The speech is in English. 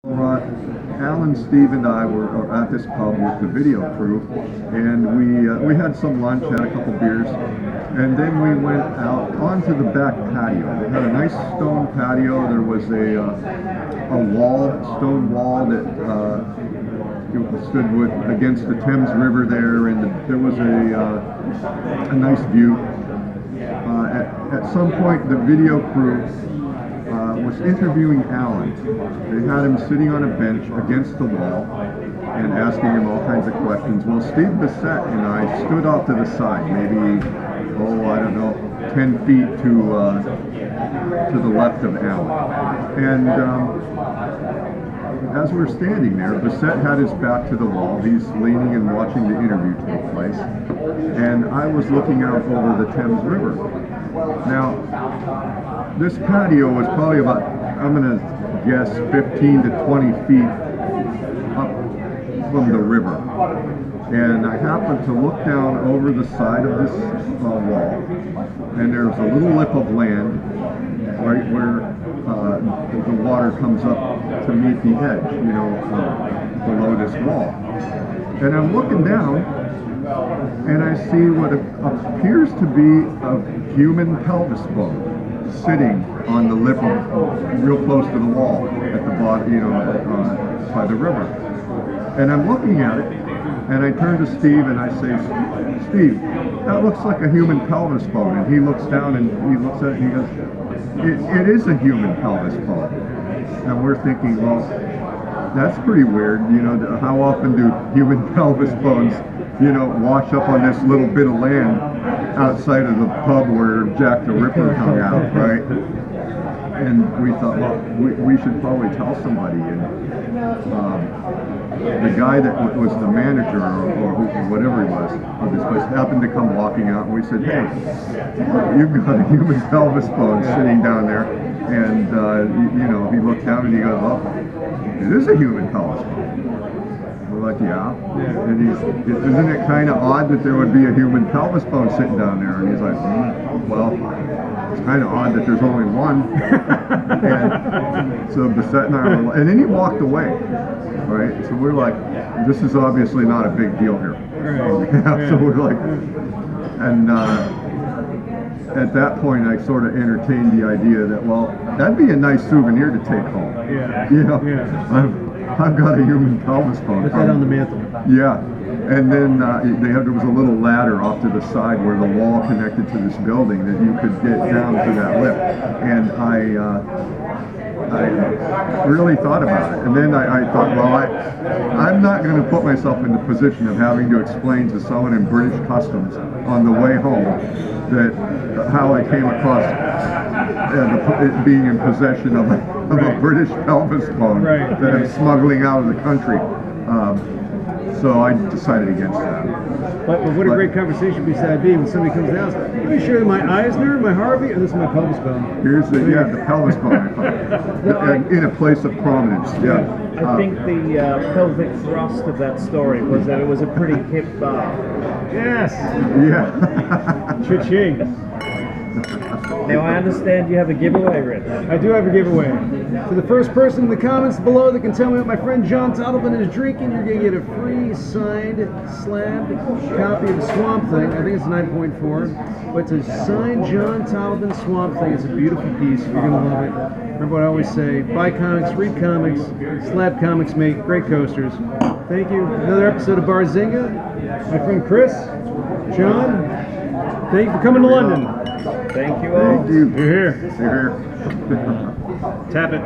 Alan, Steve, and I were at this pub with the video crew, and we had some lunch, had a couple beers, and then we went out onto the back patio. They had a nice stone patio. There was a wall, stone wall that stood against the Thames River there, and there was a nice view. At some point, the video crew was interviewing Alan. They had him sitting on a bench against the wall and asking him all kinds of questions. Well, Steve Bissett and I stood off to the side, maybe, I don't know, 10 feet to the left of Alan. And as we're standing there, Bissett had his back to the wall. He's leaning and watching the interview take place. And I was looking out over the Thames River. Now, this patio was probably about, I'm going to guess, 15 to 20 feet up from the river. And I happened to look down over the side of this wall, and there's a little lip of land right where the water comes up to meet the edge, below this wall. And I'm looking down, and I see what appears to be a human pelvis bone sitting on the lip of, real close to the wall at the bottom, by the river. And I'm looking at it, and I turn to Steve and I say, Steve, that looks like a human pelvis bone. And he looks down and he looks at it and he goes, it is a human pelvis bone. And we're thinking, well, that's pretty weird. How often do human pelvis bones wash up on this little bit of land outside of the pub where Jack the Ripper hung out, right? And we thought, well, we should probably tell somebody. And the guy that was the manager or whatever he was of this place happened to come walking out, and we said, hey, you've got a human pelvis bone sitting down there. And, he looked down and he goes, oh, it is a human pelvis bone. We're like, yeah. And isn't it kind of odd that there would be a human pelvis bone sitting down there? And he's like, well, it's kind of odd that there's only one. And so Bissett and I were, and then he walked away, right? So we're like, this is obviously not a big deal here. So we're like, and at that point I sort of entertained the idea that, well, that'd be a nice souvenir to take home. I've got a human pelvis bone. Put that on the mantle. Yeah. And then there was a little ladder off to the side where the wall connected to this building that you could get down to that lip. And I really thought about it. And then I thought, well, I'm not going to put myself in the position of having to explain to someone in British Customs on the way home that how I came across it being in possession of a British pelvis bone that I'm smuggling out of the country. So I decided against that. But what a great conversation beside me when somebody comes down and says, are you sure my Eisner, my Harvey, or this is my pelvis bone? Here's the pelvis bone. In a place of prominence. I think the pelvic thrust of that story was that it was a pretty hip bar. Yes. Yeah. Cha-ching. Now I understand you have a giveaway, Rich. I do have a giveaway. To the first person in the comments below that can tell me what my friend John Toddleman is drinking, you're going to get a free signed, slabbed copy of Swamp Thing. I think it's 9.4. But it's a signed John Toddleman Swamp Thing. It's a beautiful piece. You're going to love it. Remember what I always say, buy comics, read comics, slab comics make great coasters. Thank you. Another episode of Barzinga. My friend Chris, John, thank you for coming to London. Thank you all. Thank you. You're here. You're here. Tap it.